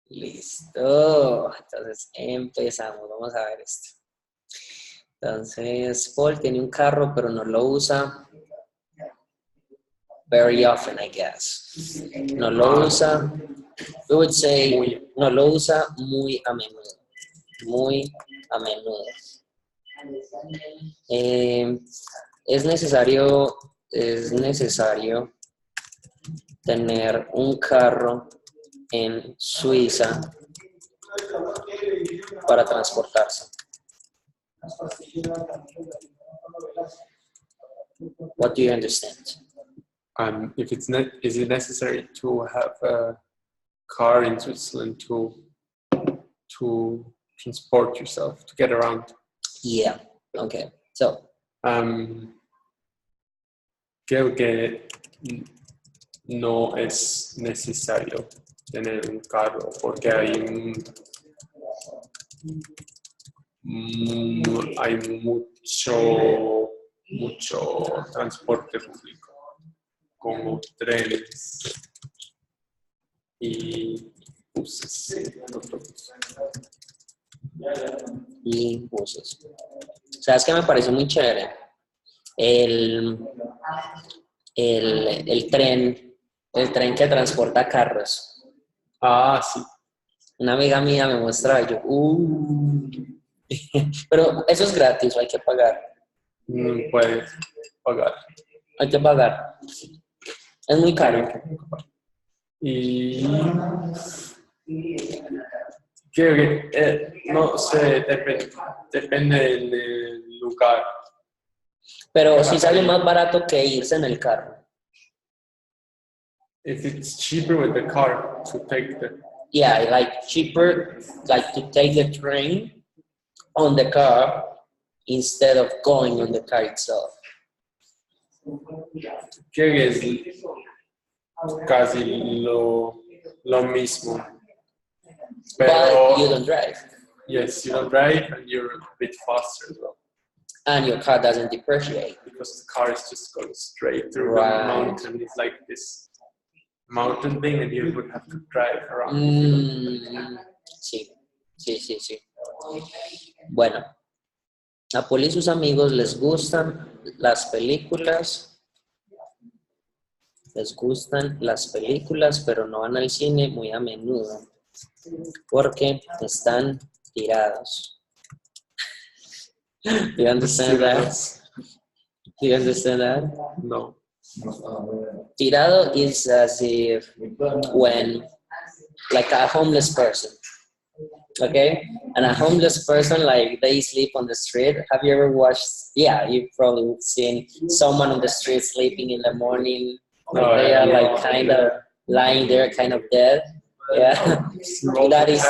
Listo. Entonces empezamos. Vamos a ver esto. Entonces, Paul tiene un carro, pero no lo usa very often, I guess. No lo usa, we would say, no lo usa muy a menudo. Muy a menudo. Es necesario tener un carro en Suiza para transportarse. What do you understand? If it's not, is it necessary to have a car in Switzerland to transport yourself, to get around? Yeah. Okay. So. Creo que no es necesario tener un carro porque hay mucho transporte público, como trenes y buses. Y buses. ¿Sabes qué me parece muy chévere? El tren que transporta carros. Ah, sí. Una amiga mía me mostraba y yo, pero eso es gratis o hay que pagar. Puedes pagar. Hay que pagar. Es muy caro. Y creo que, no sé, depende del lugar. Pero sí sale más barato que irse en el carro. If it's cheaper with the car to take the... Yeah, like cheaper, like to take the train on the car instead of going on the car itself. Creo que es casi lo mismo. Pero, but you don't drive. Yes, you don't drive and you're a bit faster as well. And your car doesn't depreciate. Because the car is just going straight through right. the mountain. It's like this mountain thing and you would have to drive around. Sí. Bueno, a Paul y sus amigos les gustan las películas. Pero no van al cine muy a menudo porque están tirados. Do you understand that? Do you understand that? No. Tirado is as if when, like a homeless person, okay? And a homeless person, like they sleep on the street. Have you ever watched? Yeah, you've probably seen someone on the street sleeping in the morning. Like they are like kind of lying there, kind of dead. Yeah, that is,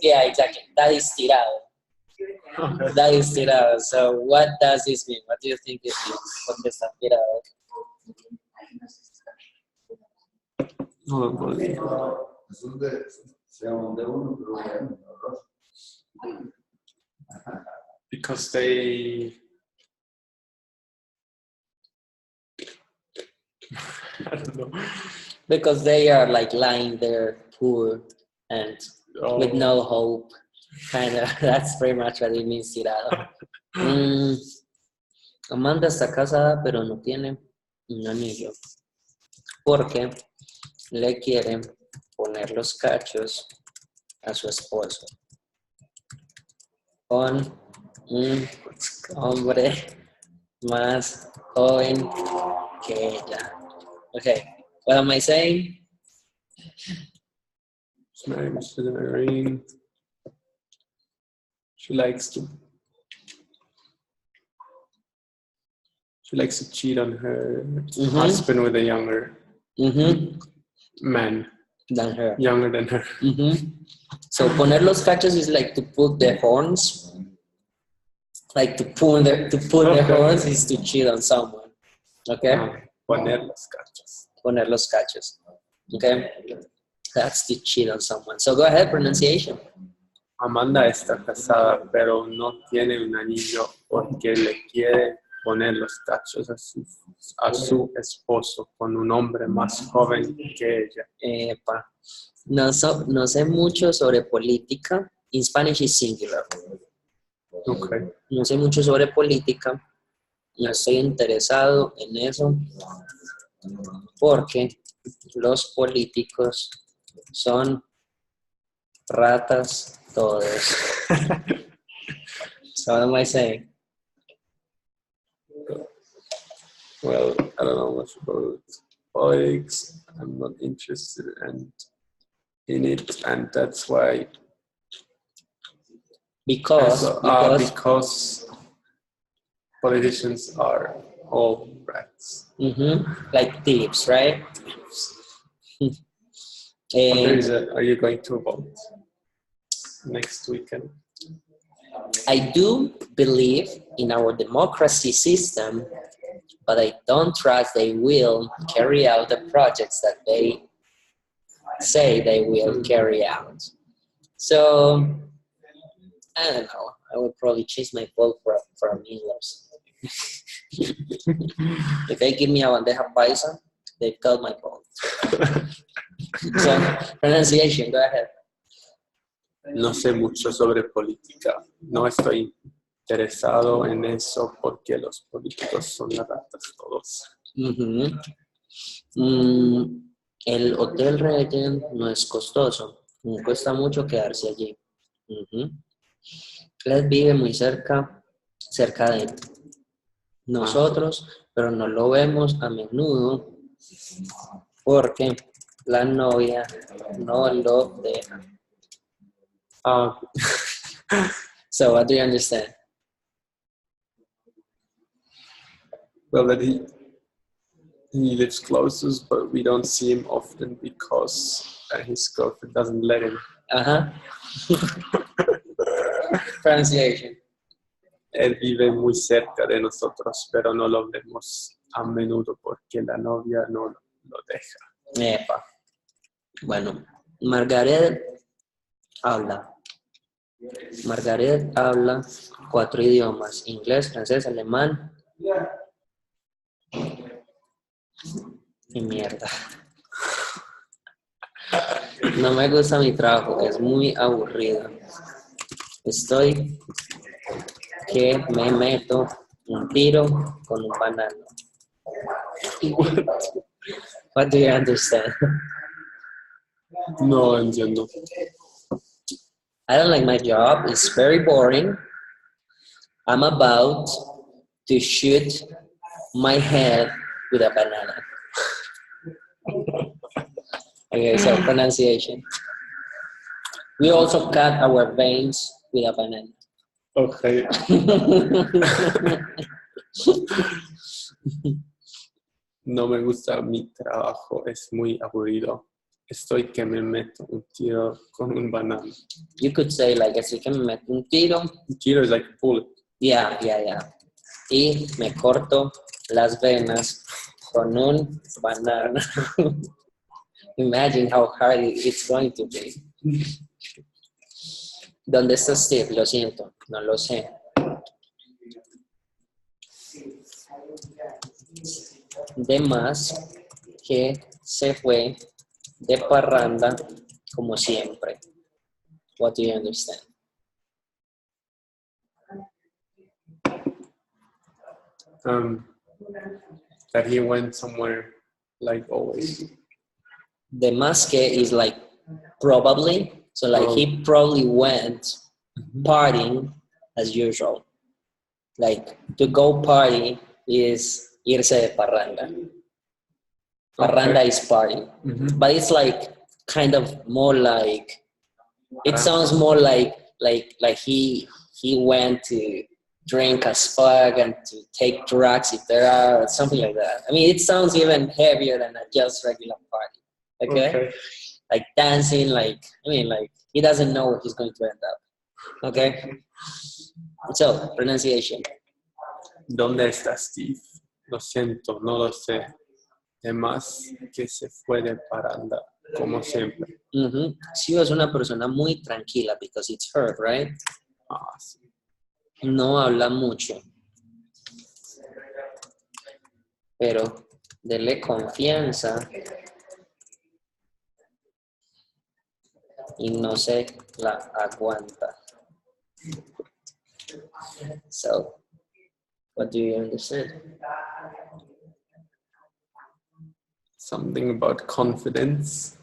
yeah, exactly. That is tirado. That is tirado. So what does this mean? What do you think it means? Porque está tirado. Because they... I don't know. Because they are like lying there poor and with no hope. Kind of, that's pretty much what it means, tirado. Amanda está casada, pero no tiene un anillo. Porque le quiere poner los cachos a su esposo con un hombre más joven que ella. Okay, what am I saying? She's married to the Marine. She likes to cheat on her husband with a younger man. Than her. Younger than her. So poner los cachos is like to put the horns. Like to pull the horns is to cheat on someone. Okay? Poner los cachos. Poner los cachos. Okay? That's to cheat on someone. So go ahead, pronunciation. Amanda está casada, pero no tiene un anillo porque le quiere poner los cachos a su esposo con un hombre más joven que ella. Epa. No sé mucho sobre política. In Spanish is singular. Okay. No sé mucho sobre política. No estoy interesado en eso porque los políticos son ratas todos. So what am I saying? Well, I don't know much about politics. I'm not interested in it, and that's why. Because politicians are all rats. like thieves, right? Are you going to vote next weekend? I do believe in our democracy system, but I don't trust they will carry out the projects that they say they will carry out. So, I don't know. I would probably change my vote for a meal or something. If they give me a bandeja paisa, they've got my vote. So, pronunciation, go ahead. No sé mucho sobre política. No estoy interesado en eso porque los políticos son ratas todos. El Hotel Regent no es costoso. No cuesta mucho quedarse allí. Él vive muy cerca de nosotros, pero no lo vemos a menudo porque la novia no lo deja. So what do you understand? Well, that he lives close to us, but we don't see him often because his girlfriend doesn't let him. Pronunciation. Él vive muy cerca de nosotros, pero no lo vemos a menudo porque la novia no lo deja. Epa. Bueno, Margaret habla 4 idiomas: inglés, francés, alemán y mierda. No me gusta mi trabajo, es muy aburrido. Estoy que me meto un tiro con un banano. What do you understand? No entiendo. I don't like my job. It's very boring. I'm about to shoot my head with a banana. Okay, so pronunciation. We also cut our veins with a banana. Okay. No me gusta mi trabajo, es muy aburrido. Estoy que me meto un tiro con un banano. You could say like, estoy que me meto un tiro. Un tiro is like a bullet. Yeah. Y me corto las venas con un banano. Imagine how hard it's going to be. ¿Dónde está Steve? Lo siento, no lo sé. De más que se fue de parranda como siempre. What do you understand? That he went somewhere like always. De más que is like probably. So like he probably went partying as usual. Like to go party is irse de parranda. Parranda is party. But it's like kind of more like, it sounds more like he went to drink as fuck and to take drugs if there are, something like that. I mean, it sounds even heavier than a just regular party. Okay? Like dancing, like, I mean, like, he doesn't know where he's going to end up. Okay? So, pronunciation. ¿Dónde está Steve? Lo siento, no lo sé. Además que se fue de parranda, como siempre. She was una persona muy tranquila because it's her, right? Sí. No habla mucho. Pero dele confianza y no se la aguanta. So, what do you understand? Something about confidence.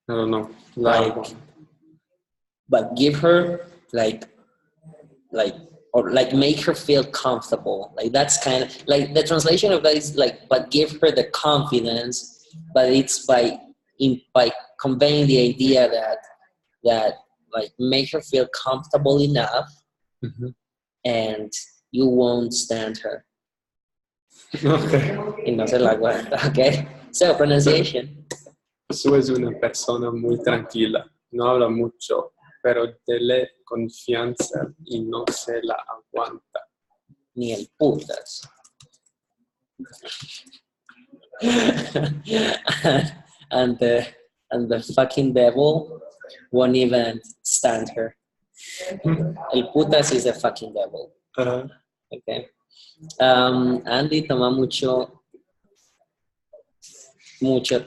I don't know. Like, but give her like or like make her feel comfortable. Like that's kind of like the translation of that is like, but give her the confidence, but it's by conveying the idea that like make her feel comfortable enough and you won't stand her. Okay. Y no se la aguanta. Okay. So pronunciation. Su es una persona muy tranquila, no habla mucho, pero dele confianza y no se la aguanta. Ni el putas. and the fucking devil won't even stand her. El putas is the fucking devil. Okay. Andy toma mucho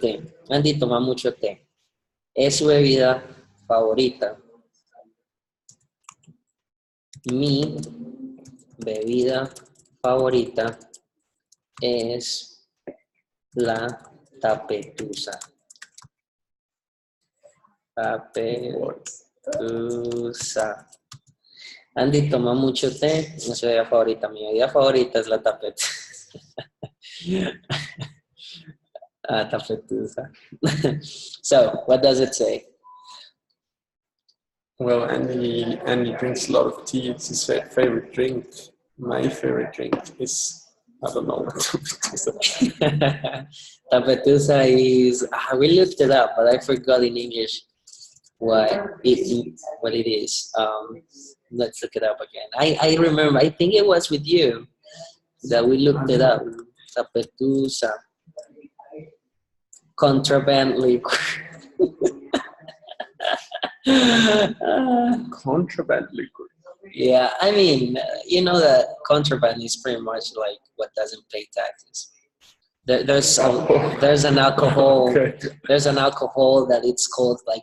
té. Andy toma mucho té. Es su bebida favorita. Mi bebida favorita es la tapetusa. Tapetusa. Andy toma mucho té, no es su bebida favorita. Mi bebida favorita es la tapetusa. Tapetusa. So, what does it say? Well, Andy drinks a lot of tea. It's his favorite drink. My favorite drink is, I don't know what tapetusa. Tapetusa is, we looked it up, but I forgot in English what it is. Let's look it up again. I remember, I think it was with you that we looked it up. Tapetusa. Contraband liquor. Contraband liquor. Yeah, I mean, you know that contraband is pretty much like what doesn't pay taxes. There's an alcohol. Okay. There's an alcohol that it's called like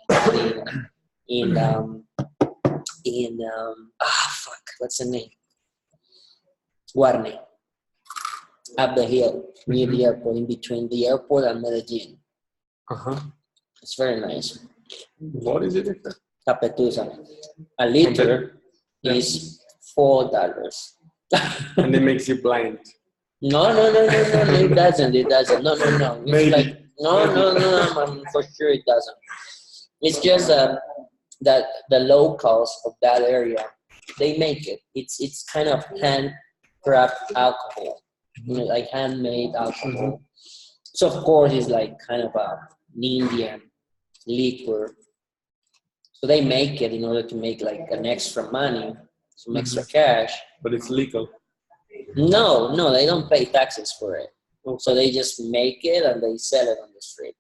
what's the name? Guarne. Up the hill near the airport, in between the airport and Medellin. It's very nice. What is it? Tapetusa. A liter is $4. And it makes you blind. No, it doesn't. No. It's Maybe. like, no, for sure it doesn't. It's just that the locals of that area, they make it. It's kind of hand-craft alcohol, like handmade alcohol. So of course it's like kind of an Indian liquor. So they make it in order to make like an extra money, some extra cash. But it's legal. No, they don't pay taxes for it. So they just make it and they sell it on the street.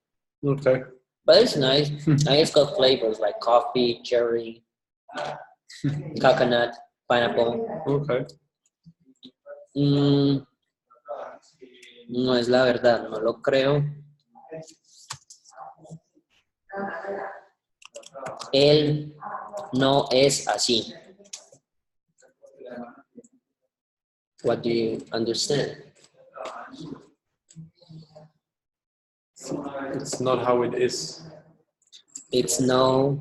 Okay. But it's nice. And it's got flavors like coffee, cherry, coconut, pineapple. Okay. No es la verdad, no lo creo. Él no es así. What do you understand? It's not how it is. It's no,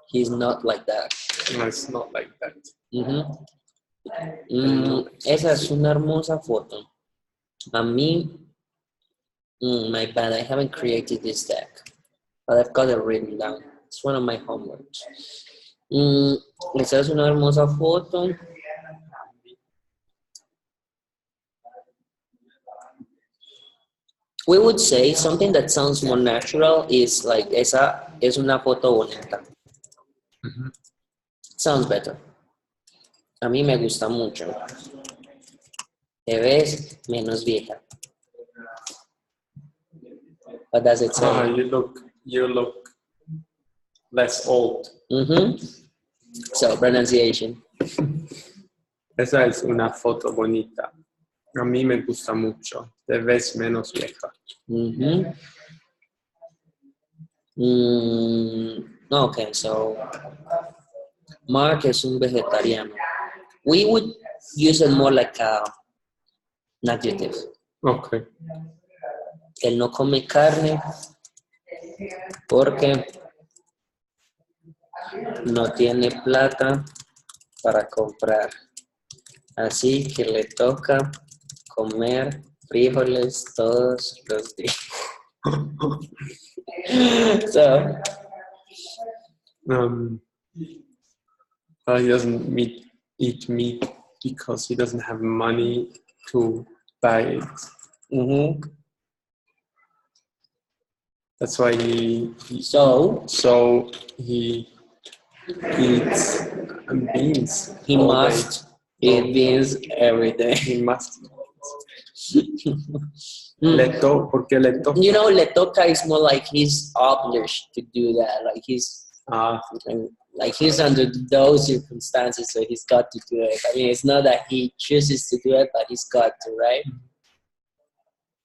he's not like that. No, it's not like that. Esa es una hermosa foto. A mí, my bad, I haven't created this deck, but I've got it written down. It's one of my homeworks. Esa es una hermosa foto. We would say something that sounds more natural is like, esa es una foto bonita. Sounds better. A mí me gusta mucho. Te ves menos vieja. What does it say? You look less old. So, pronunciation. Esa es una foto bonita. A mí me gusta mucho. Te ves menos vieja. Okay, so Mark is un vegetariano. We would use it more like an adjective. Okay. Él no come carne porque no tiene plata para comprar. Así que le toca comer frijoles todos los días. So, He doesn't eat meat because he doesn't have money to buy it. That's why so he eats beans. He must eat beans every day. He must. ¿Por qué le toca? You know, le toca is more like he's obliged to do that. Like he's under those circumstances, so he's got to do it. I mean, it's not that he chooses to do it, but he's got to, right?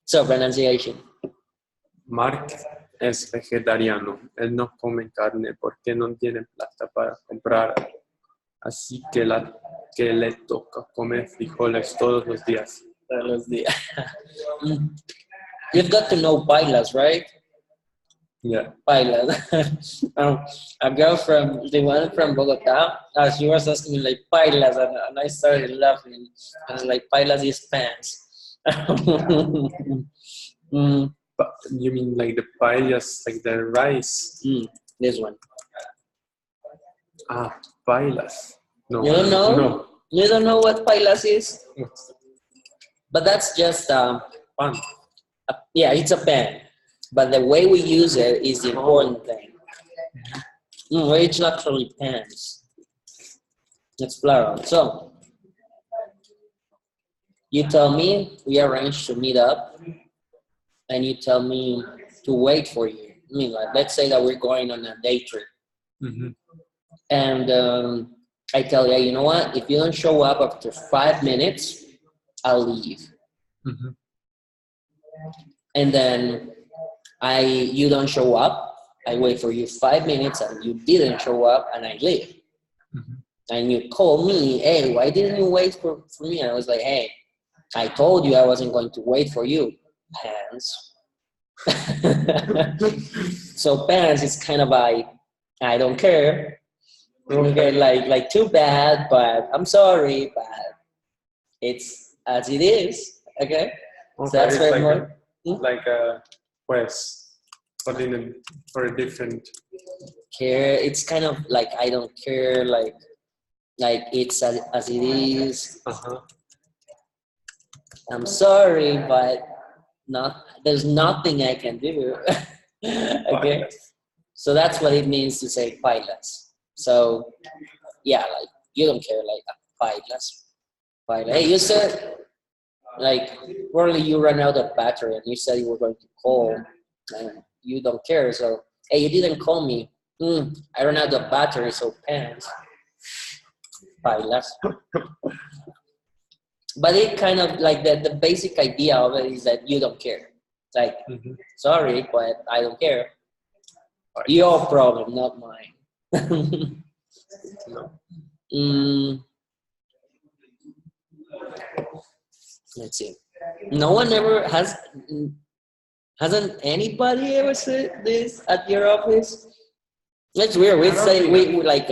So, pronunciation. Mark es vegetariano. Él no come carne porque no tiene plata para comprar. Así que le toca comer frijoles todos los días. You've got to know bailas, right? Yeah. Bailas. A girl from the one from Bogota, she was asking me like bailas, and I started laughing. I was like, bailas is pants. But you mean like the paellas, like the rice? This one. Paellas. No. You don't know? No. You don't know what paellas is? But that's just pan. Yeah, it's a pan. But the way we use it is the important thing. It's actually pans. It's plural. So, you tell me, we arrange to meet up, and you tell me to wait for you. I mean, like, let's say that we're going on a day trip. And I tell you, you know what? If you don't show up after 5 minutes, I'll leave. And then you don't show up. I wait for you 5 minutes, and you didn't show up, and I leave. And you call me, hey, why didn't you wait for me? And I was like, hey, I told you I wasn't going to wait for you. Pants. So pants is kind of like, I don't care. Okay, like too bad, but I'm sorry, but it's as it is. Okay, so that's very more. But for a different care. It's kind of like I don't care. Like it's as it is. I'm sorry, but there's nothing I can do. Okay, so that's what it means to say bailas. So yeah, like you don't care, like bailas. Hey, you said like probably you ran out of battery, and you said you were going to call, and you don't care. So hey, you didn't call me. I ran out of battery, so pants. Bailas. But it kind of like the basic idea of it is that you don't care. Like, sorry, but I don't care. Your problem, not mine. Let's see. No one ever hasn't anybody ever said this at your office? It's weird. We like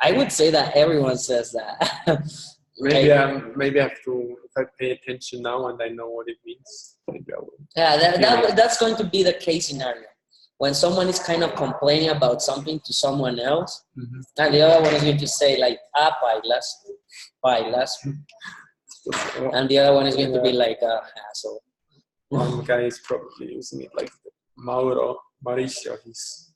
I would say that everyone says that. Maybe I have to, if I pay attention now and I know what it means, maybe I will. Yeah, that's going to be the case scenario. When someone is kind of complaining about something to someone else, and the other one is going to say like, bailas. And the other one is going to be like, asshole. One guy is probably using it like Mauricio, he's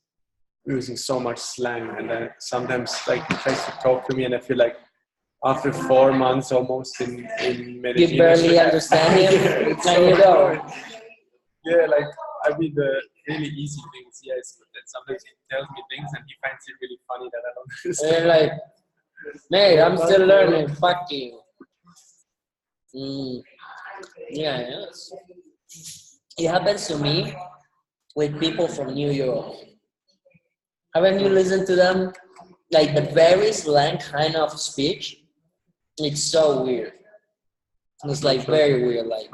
using so much slang, and then sometimes like he tries to talk to me and I feel like after 4 months almost in Medellin, you barely understand him. You know. Yeah, like I mean the really easy things, yes, but then sometimes he tells me things and he finds it really funny that I don't understand. They're like, mate, I'm still learning. Fuck you. Yeah, yes. It happens to me with people from New York. Haven't you listened to them? Like the very slang kind of speech. It's so weird. It's like very weird. Like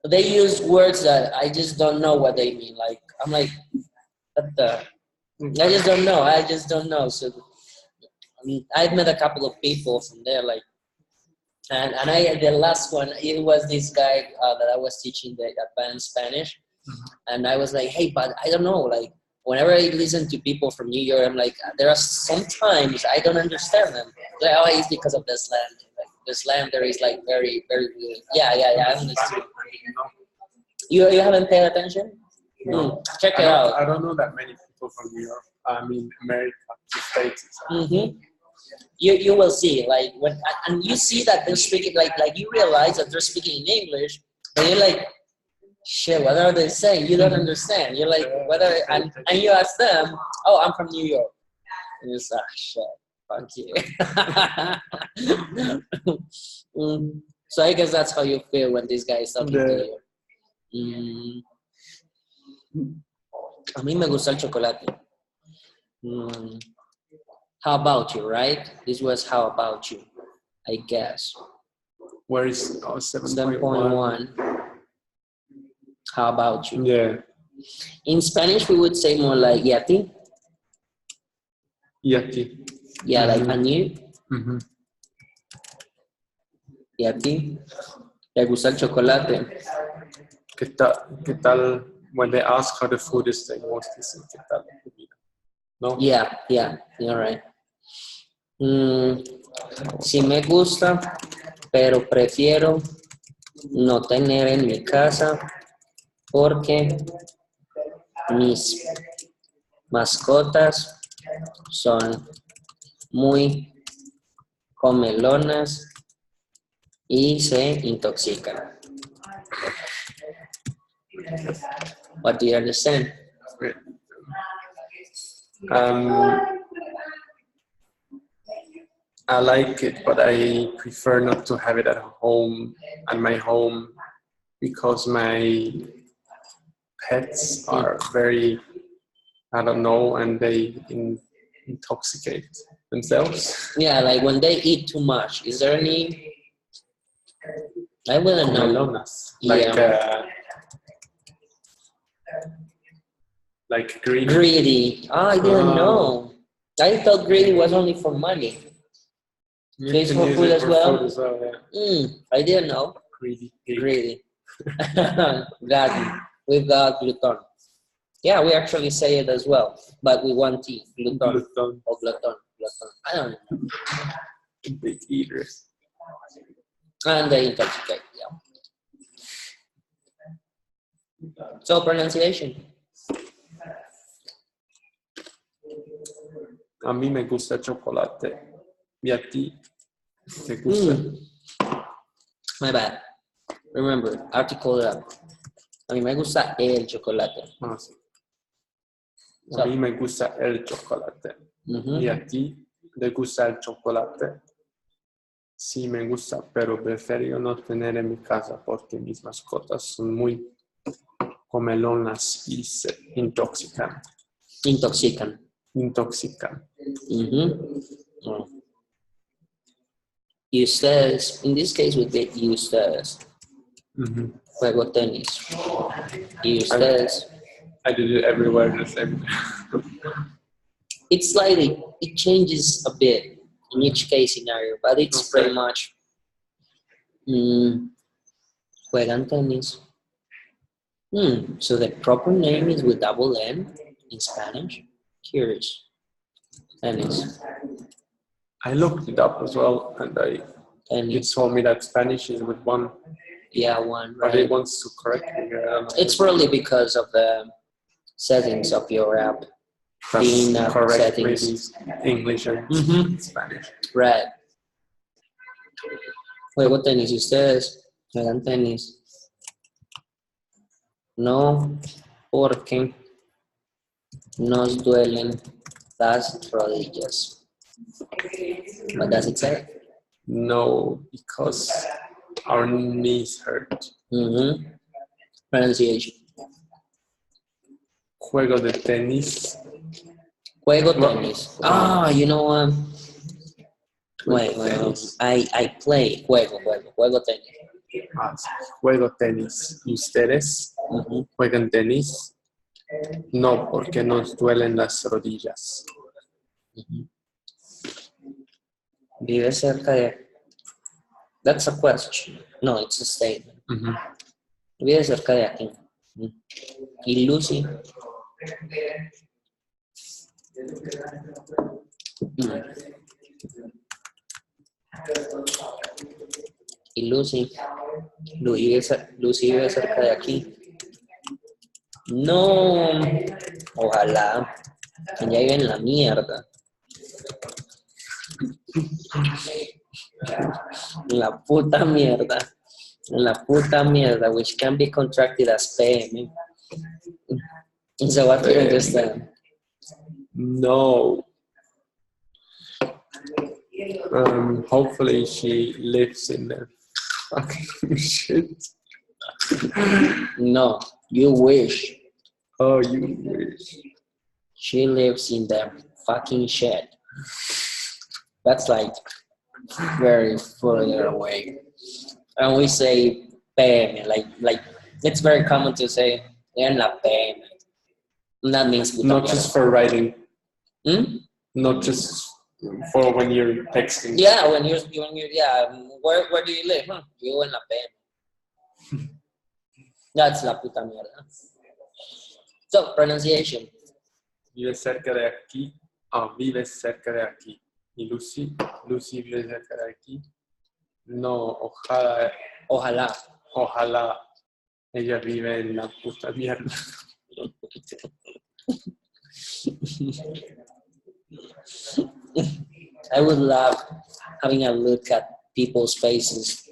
they use words that I just don't know what they mean. Like I'm like, what the? I just don't know. I just don't know. So I've met a couple of people from there. Like, and the last one, it was this guy that I was teaching the advanced Spanish, and I was like, hey, but I don't know. Like whenever I listen to people from New York, I'm like, there are sometimes I don't understand them. Like, oh, it's because of the slang. Like, the slang there is like very, very weird. Yeah. I understand. You haven't paid attention? No. Check it out. I don't know that many people from New York. I mean, America, the States. You will see, like when and you see that they're speaking like you realize that they're speaking in English, but you're like, shit, what are they saying? You don't understand. You're like, whether and you ask them, oh, I'm from New York, and you're like, shit, fuck you. So I guess that's how you feel when this guy is talking to you. A mí me gusta el chocolate. How about you, right? This was how about you, I guess. Where is 7.1? How about you? Yeah. In Spanish, we would say more like y a ti. Y a ti. Yeah, like and you. Y a ti. ¿Te gusta el chocolate? ¿Qué tal? When they ask how the food is, they mostly say ¿qué tal la comida? No? Yeah, you're right. Sí me gusta, pero prefiero no tener en mi casa porque mis mascotas son muy comelonas y se intoxican. What do you understand? I like it, but I prefer not to have it at home, at my home, because my pets are very, I don't know, and they intoxicate themselves. Yeah, like when they eat too much. Is there any? I wouldn't know. Melonas, like greedy. Greedy. Oh, I didn't know. I thought greedy was only for money. It's for food as well. I didn't know. Greedy. Got it. We've got glutton. Yeah, we actually say it as well, but we want T. Glutton. Or glutton. I don't know. Big eaters. And they intoxicate, yeah. So pronunciation. A mí me gusta el chocolate. ¿Y a ti te gusta? My bad. Remember, article it up. A mí me gusta el chocolate. Sí. A mí me gusta el chocolate. ¿Y a ti te gusta el chocolate? Sí me gusta, pero prefiero no tener en mi casa porque mis mascotas son muy comelonas y se intoxican. Intoxican. Ustedes, in this case would be ustedes. Juego tenis. Y ustedes. I do it everywhere the same. It's slightly, it changes a bit in each case scenario, but it's pretty much juegan tenis. So the proper name is with double N in Spanish. Curious. Tennis. I looked it up as well, and it told me that Spanish is with one. Yeah, one. Right. But it wants to correct me. It's probably because of the settings of your app. Being correct, settings. Maybe English and Spanish. Right. Juego tenis. ¿Ustedes juegan tenis? No, porque nos duelen las rodillas. What does it say? No, because our knees hurt. Pronunciation. Juego de tenis. Juego Well, tenis. Ah, you know what? Wait, tenis. I play juego tenis. Ah, sí. Juego tenis. ¿Y ustedes Ujú. juegan tenis? No, porque nos duelen las rodillas. Ujú. Vive cerca de. That's a question. No, it's a statement. Ujú. Vive cerca de aquí. Y Lucy. Y Lucy. Lucy vive cerca de aquí. No. Ojalá. Ella vive en la mierda. En la puta mierda. En la puta mierda, which can be contracted as PM. So what do you understand? No. Hopefully she lives in the fucking shit. No, you wish. Oh, you wish. She lives in the fucking shed. That's like very further away. And we say PM, like it's very common to say en la PM. That means puta Not mierda. just for writing, Hmm? not just for when you're texting. Yeah, when you're yeah, where do you live? Huh? You en la PM. That's la puta mierda. So pronunciation. Vive cerca de aquí. Ah, vive cerca de aquí. Y Lucy vive cerca de aquí. No, ojalá ella vive en la puta mierda. I would love having a look at people's faces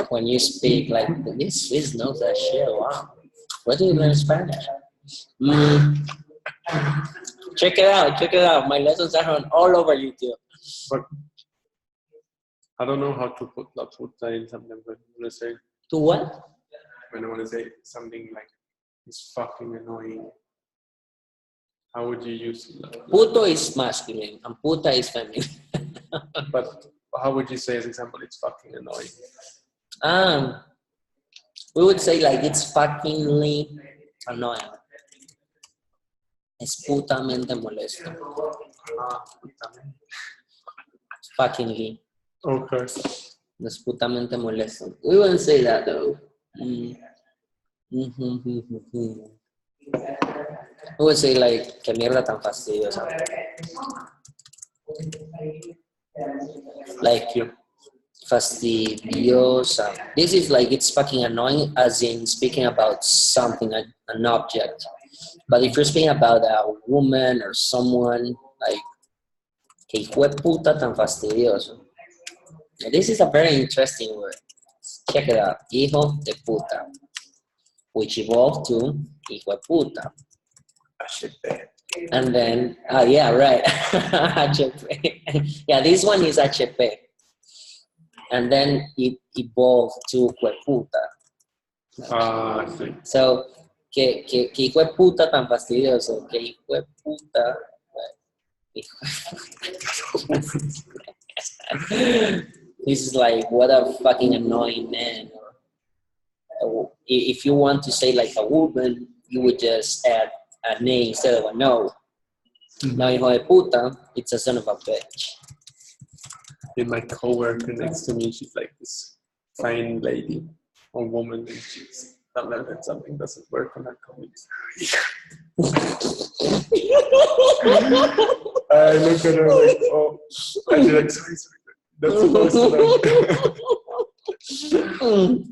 when you speak. Like, this Swiss knows that shit. Wow. Where do you learn Spanish? Check it out. My lessons are on all over YouTube. But I don't know how to put la puta in something, but I'm gonna say To what? when I want to say something like it's fucking annoying. How would you use it? Puto is masculine and puta is feminine. But how would you say, as example, it's fucking annoying? We would say like it's fuckingly annoying. Es putamente molesto. Fuckingly. Okay. Es putamente molesto. We wouldn't say that though. We would say like, que mierda tan fastidiosa. Like, fastidiosa. This is like, it's fucking annoying as in speaking about something, an object. But if you're speaking about a woman or someone, like, que hijo de puta tan fastidioso. And this is a very interesting word. Check it out. Hijo de puta. Which evolved to hijo de puta. And then, yeah, right. HP. Yeah, this one is HP. And then it evolved to hueputa. Sí. So, que hijo de puta tan fastidioso, que hijo de puta. This is like, what a fucking annoying man. Or if you want to say like a woman, you would just add a name instead of a no. No hijo de puta, it's a son of a bitch. In my coworker next to me, she's like this fine lady or woman, and she's not that something doesn't work on her colleagues. I look at her like, oh, and she's like, sorry, that's supposed to like.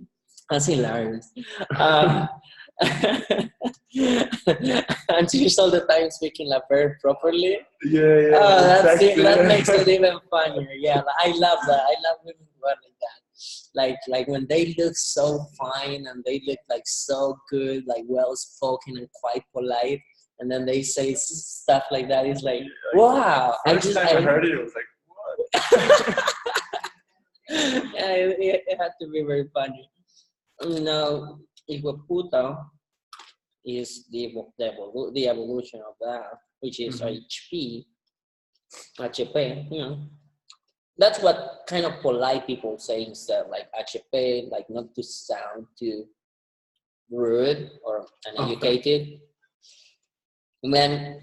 That's hilarious. And she's all the time speaking like very properly. Yeah. Oh, that's exactly. that makes it even funnier. Yeah, I love that. I love women who are like that. Like when they look so fine and they look like so good, like well spoken and quite polite, and then they say stuff like that. It's like, wow. First time I heard it, it was like, what? Yeah, it had to be very funny. No, hijo de puta is the evolution of that, which is HP, you know. That's what kind of polite people say instead, like HP, like not to sound too rude or uneducated. And then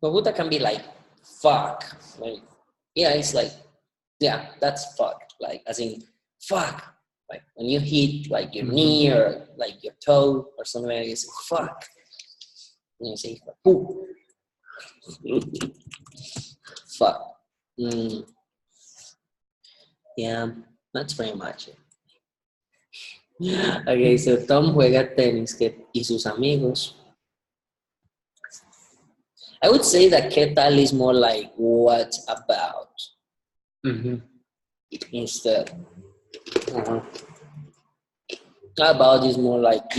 Mabuta can be like fuck. Like, yeah, it's like, yeah, that's fuck. Like, as in fuck. Like when you hit like your knee or like your toe or something like that, you say fuck. And you say poo. Fuck. Yeah, that's pretty much it. Okay, so Tom juega tenis y sus amigos. I would say that ¿qué tal is more like what about instead. About is more like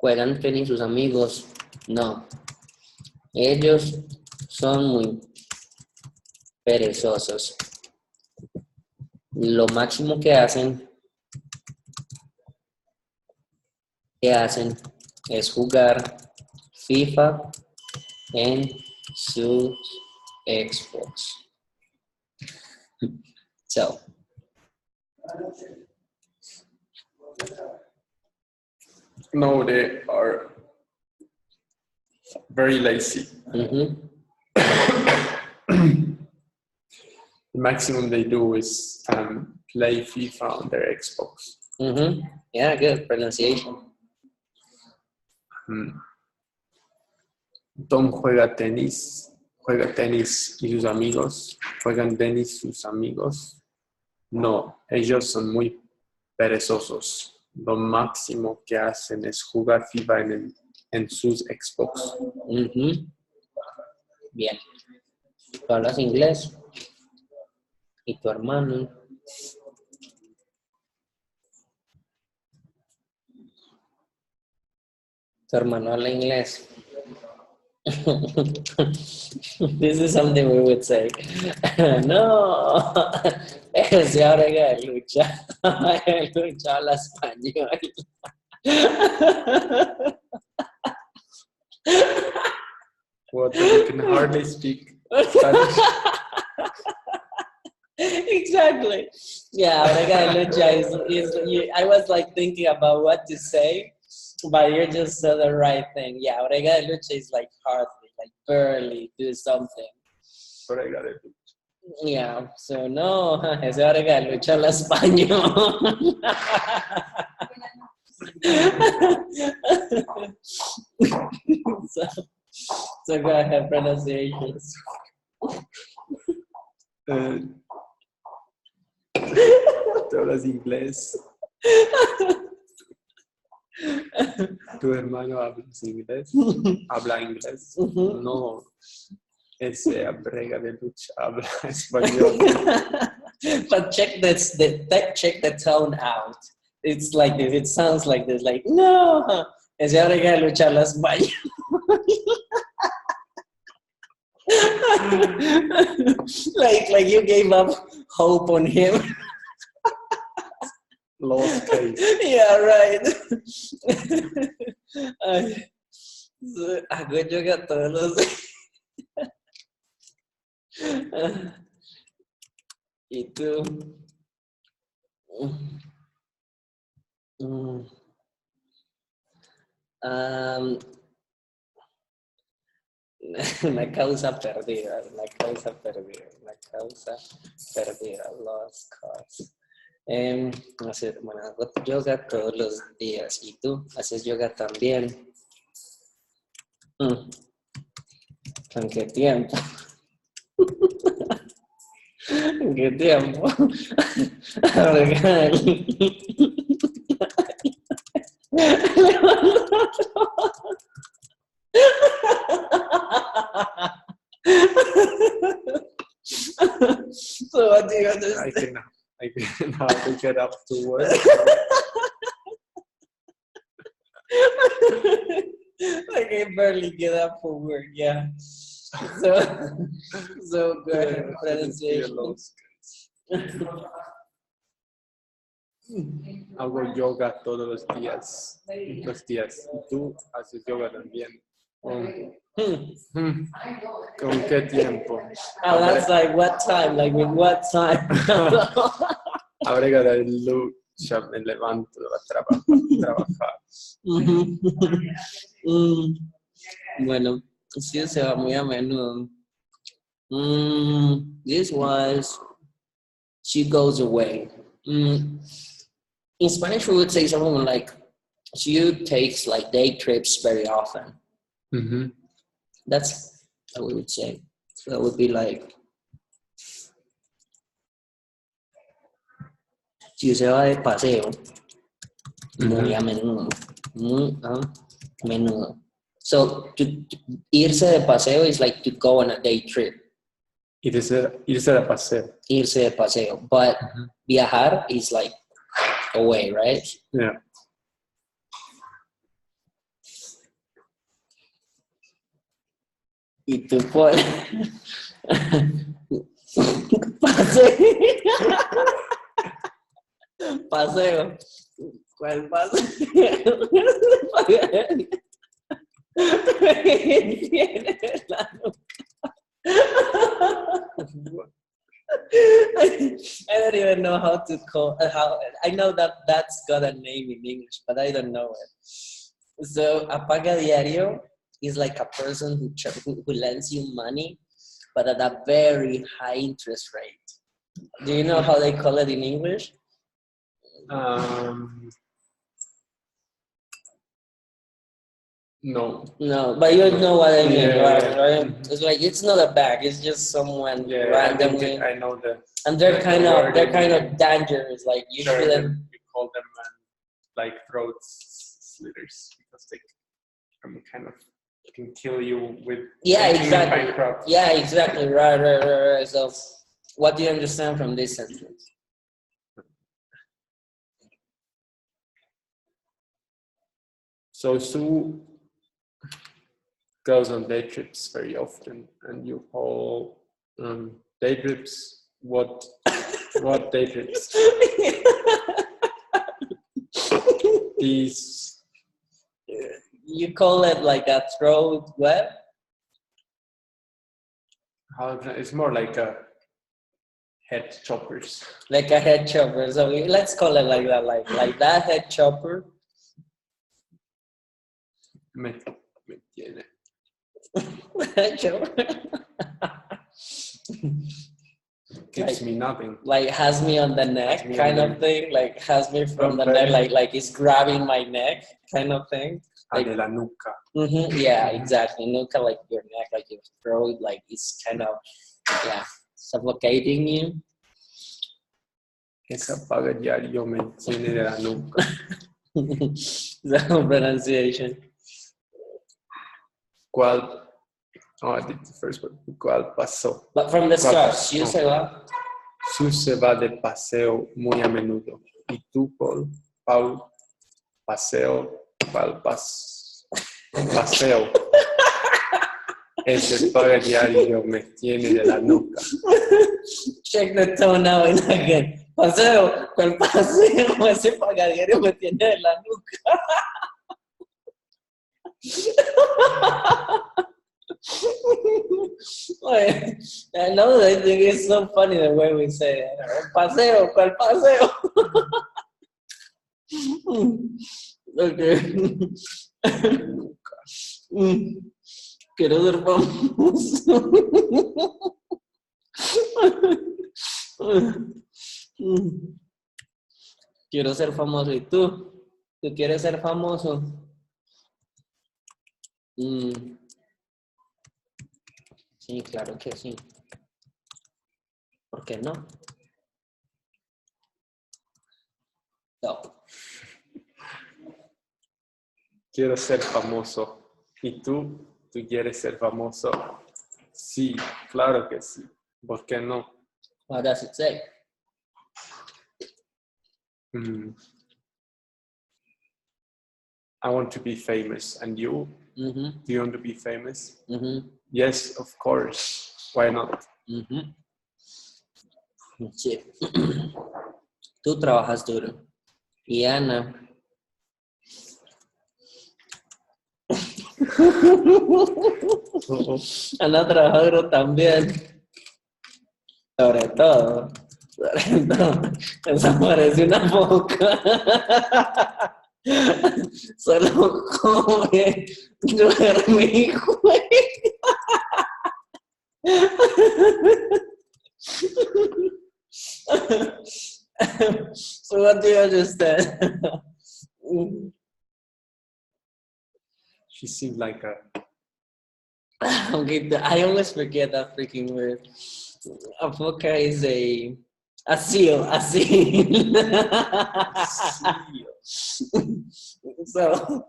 Juegan tenis sus amigos. No. Ellos son muy perezosos. Lo máximo que hacen es jugar FIFA en su Xbox. So. No, they are very lazy. The maximum they do is play FIFA on their Xbox. Yeah, good pronunciation. Tom juega tenis y sus amigos. ¿Juegan tenis sus amigos? No, ellos son muy perezosos. Lo máximo que hacen es jugar FIFA en sus Xbox. Bien. ¿Tú hablas inglés? ¿Y tu hermano? ¿Tu hermano habla inglés? This is something we would say. No, ese ahora que lucha habla español. What? You can hardly speak Spanish. Exactly. Yeah, ahora que lucha I was like thinking about what to say, but you just said the right thing. Yeah, Orega de Lucha is like hardly, like barely do something. Orega de Lucha. Yeah, so no, ese Orega de Lucha habla español. so go ahead, pronunciations. ¿Tú hablas inglés? ¿Tu hermano habla inglés? ¿Habla inglés? No. Ese Orega de Lucha habla español. But check the tone out. It's like this. It sounds like this. Like, no. Ese Orega de Lucha habla español. like you gave up hope on him. Lost case. Yeah, right. Hago yoga todos los días. ¿Y tú? Una causa perdida, lost cause. Bueno, hago yoga todos los días. ¿Y tú? ¿Haces yoga también? ¿En qué tiempo? ¿En qué tiempo? So what do you understand? I can hardly get up to work. Like I barely get up for work, yeah. So go ahead, pronunciation. Hago yoga todos los días. ¿Y tú haces yoga también? ¿Con qué tiempo? Oh, that's like what time? Like with what time? Abrega de lucha, me levanto a trabajar. Bueno, sí se va muy a menudo. This was, she goes away. In Spanish, we would say something like, she takes like day trips very often. That's what we would say. So it would be like, si se va de paseo, muy a menudo. Muy a menudo. So irse de paseo is like to go on a day trip. Irse de paseo. Irse de paseo. But viajar is like away, right? Yeah. Y tú pones paseo. ¿Cuál paseo? I don't even know how to call how. I know that that's got a name in English, but I don't know it. So a paga diario is like a person who lends you money, but at a very high interest rate. Do you know how they call it in English? No. No, but you know what I mean, Yeah. right? It's like it's not a bag; it's just someone randomly. I know that. And they're kind of dangerous. Like you shouldn't. You call them like throat slitters because they can kill you with. Yeah, exactly. Yeah, exactly. Right. So, what do you understand from this sentence? So Sue goes on day trips very often, and you call day trips what day trips? These. You call it like a throat web? It's more like a head choppers. Like a head chopper. So let's call it like that. Like that head chopper. Me tiene. Head chopper. Gives me nothing. Like has me on the neck kind of thing. Like has me from the neck. Like it's grabbing my neck kind of thing. Like de la nuca. Yeah, exactly. Nuca, like your neck, like your throat, like it's kind of suffocating you. Esa paga diario me tiene de la nuca. The pronunciation. ¿Cuál? Oh, I did the first one. ¿Cuál pasó? But from the start, Su se va. Su se va de paseo muy a menudo. ¿Y tú, Paul? Paseo. ¿Cuál paseo? Ese paga diario me tiene de la nuca. Check the tone now and again. Paseo. ¿Cuál paseo? Ese paga diario me tiene de la nuca. I know that I think it's so funny the way we say it. Paseo, ¿cuál paseo? Okay. Quiero ser famoso. Quiero ser famoso. ¿Y tú? ¿Tú quieres ser famoso? Sí, claro que sí. ¿Por qué no? No. Quiero ser famoso. ¿Y tú? ¿Tú quieres ser famoso? Sí, claro que sí. ¿Por qué no? What does it say? I want to be famous. And you? Mm-hmm. Do you want to be famous? Mm-hmm. Yes, of course. Why not? Mm-hmm. Sí. Tú trabajas duro. Y Ana. Ana trabaja duro también. Sobre todo. Esa parece una boca. Solo come, duerme y juega. So what do you understand? She seemed like a Okay, I always forget that freaking word. A foca is a seal, a seal. So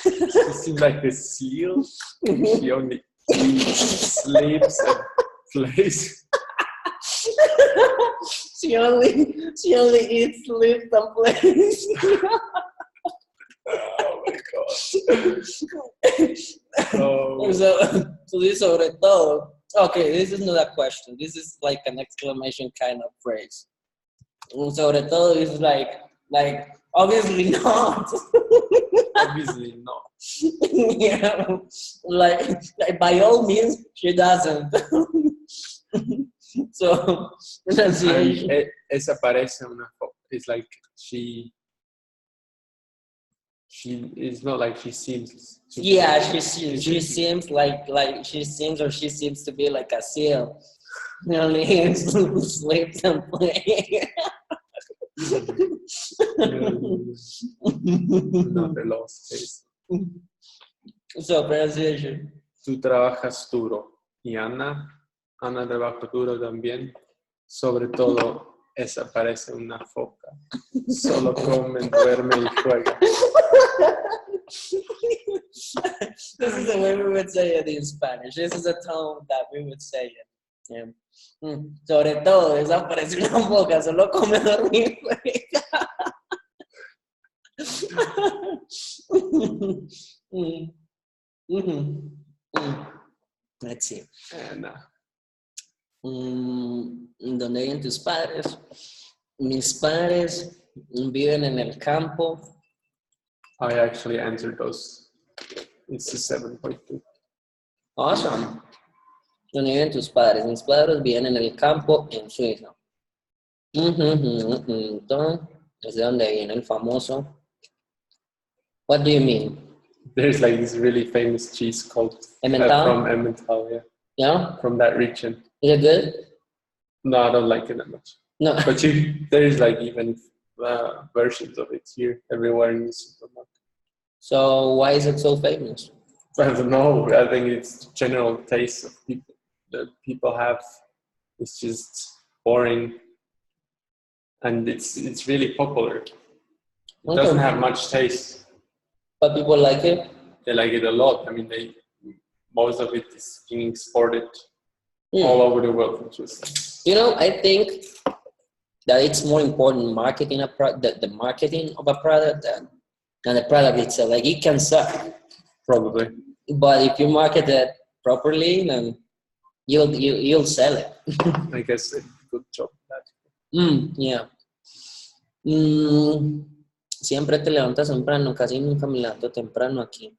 she seemed like a seal. She only eats, sleeps, and plays. she only eats, sleeps, and plays. Oh my god. Oh. So this sobre todo. Okay, this is not a question. This is like an exclamation kind of phrase. Sobre todo is like obviously not. Obviously not. Yeah, like by all means she doesn't. So pronunciation. Esa parece una foca. It's like she is not like she seems. Yeah, she seems like she seems to be like a seal. You know, he sleeps and plays. Another lost case. So pronunciation. Tú trabajas duro. Y Ana trabaja duro también. Sobre todo, esa parece una foca. Solo come, duerme y juega. This is the way we would say it in Spanish. This is a tone that we would say it. Yeah. Sobre todo, esa parece una foca. Solo come, duerme y juega. Let's see. ¿Dónde viven tus padres? Mis padres viven en el campo. I actually answered those. It's a 7.2. Awesome. ¿Dónde viven tus padres? Mis padres viven en el campo en Suiza. Entonces, ¿desde dónde viene el famoso? What do you mean? There's like this really famous cheese called Emmental? from Emmental, yeah. Yeah? From that region. Is it good? No, I don't like it that much. No. But there is like even versions of it here everywhere in the supermarket. So why is it so famous? I don't know. I think it's general taste of people that people have. It's just boring, and it's really popular. It doesn't have much taste. But people like it? They like it a lot. I mean, most of it is being exported all over the world from Switzerland. You know, I think that it's more important marketing the marketing of a product than the product itself. Like, it can suck. Probably. But if you market it properly, then you'll sell it. I guess a good job at that. Yeah. Siempre te levantas temprano. Casi nunca me levanto temprano aquí.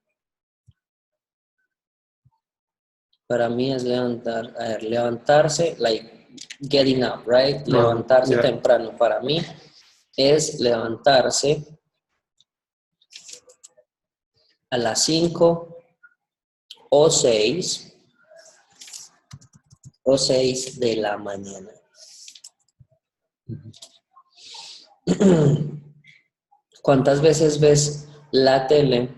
Para mí es levantarse, like getting up, right? Levantarse temprano. Para mí es levantarse a las 5 o 6 de la mañana. ¿Cuántas veces ves la tele?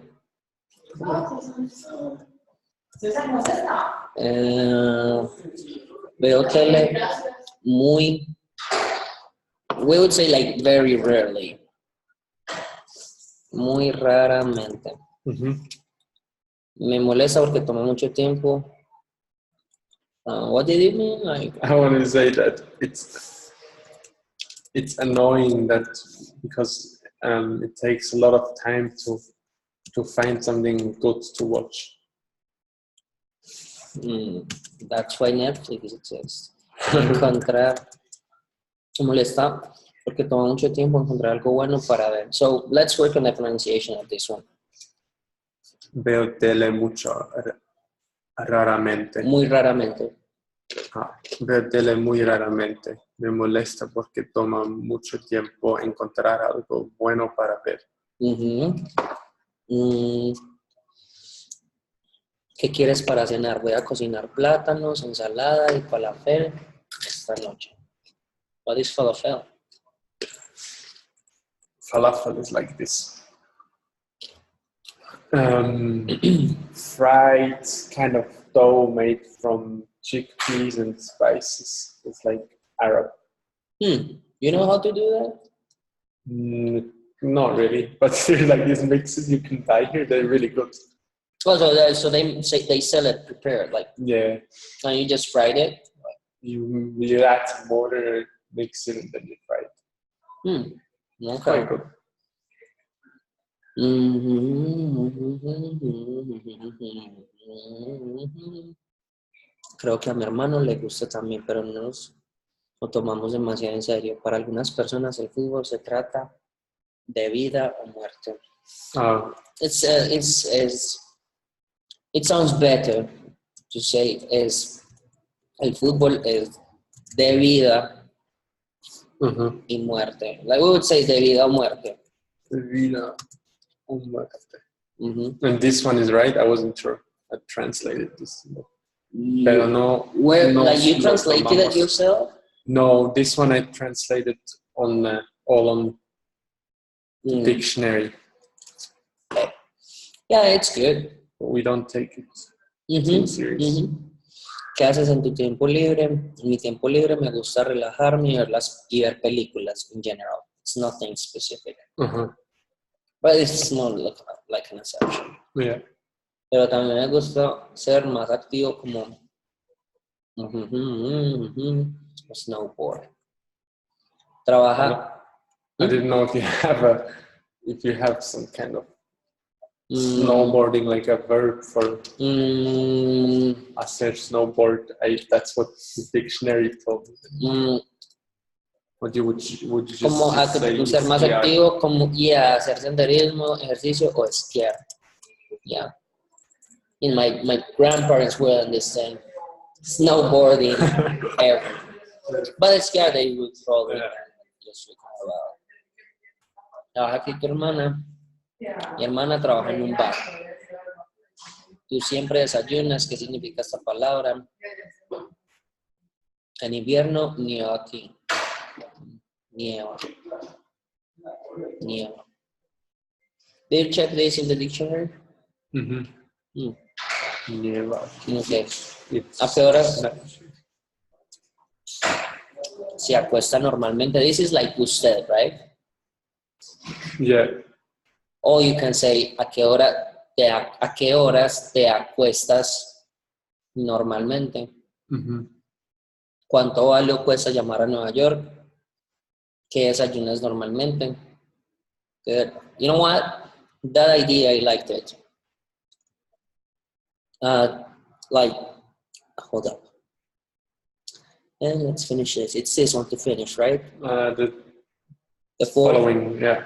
Veo tele we would say like very rarely. Muy raramente. Me molesta porque toma mucho tiempo. What did you mean? Like, I want to say that it's annoying that because it takes a lot of time to find something good to watch. That's why Netflix exists. encontrar, me molesta porque toma mucho tiempo encontrar algo bueno para ver. So let's work on the pronunciation of this one. Veo tele mucho, raramente. Muy raramente. Veo tele muy raramente. Me molesta porque toma mucho tiempo encontrar algo bueno para ver. Ujú. ¿Qué quieres para cenar? Voy a cocinar plátanos, ensalada y falafel esta noche. What is falafel? Falafel is like this. Fried kind of dough made from chickpeas and spices. It's like Arab. You know how to do that? Not really, but there's like these mixes you can buy here. They're really good. Oh, so they sell it prepared, like, Yeah, and you just fried it? you add some water, mix it, and then you fry it. Okay. Quite good. Creo que a mi hermano le gusta también, pero no nos lo tomamos demasiado en serio. Para algunas personas el fútbol se trata de vida o muerte. It sounds better to say el fútbol es de vida y muerte. Like we would say de vida o muerte. De vida o muerte. And this one is right? I wasn't sure. I translated this. Pero no. Where, no like you translated it yourself? No, this one I translated on all on dictionary. Okay. Yeah, it's good. We don't take it too serious. ¿Qué haces en tu tiempo libre? En mi tiempo libre me gusta relajarme y ver películas in general. It's nothing specific. But it's more like an exception. Yeah. Pero también me gusta ser más activo como snowboard. Trabaja. I didn't know if you have some kind of snowboarding, like a verb for hacer snowboard. That's what the dictionary told me. Would you just como say ser más esquiar? activo, como hacer senderismo, ejercicio o esquiar. Yeah. And my grandparents were on this thing, snowboarding, everything. But esquiar they would probably just talk about. Trabaja aquí tu hermana. Mi hermana trabaja en un bar. Tú siempre desayunas. ¿Qué significa esta palabra? En invierno nieva aquí. Nieva. Did you check this in the dictionary? Nieva. Okay. ¿A qué horas se acuesta normalmente? This is like usted, right? Yeah. Or you can say a qué horas te acuestas normalmente. ¿Cuánto vale o cuesta llamar a Nueva York? ¿Qué desayunas normalmente? Good. You know what? That idea, I liked it. Hold up. And let's finish this. It's this one to finish, right? The fourth. following, yeah.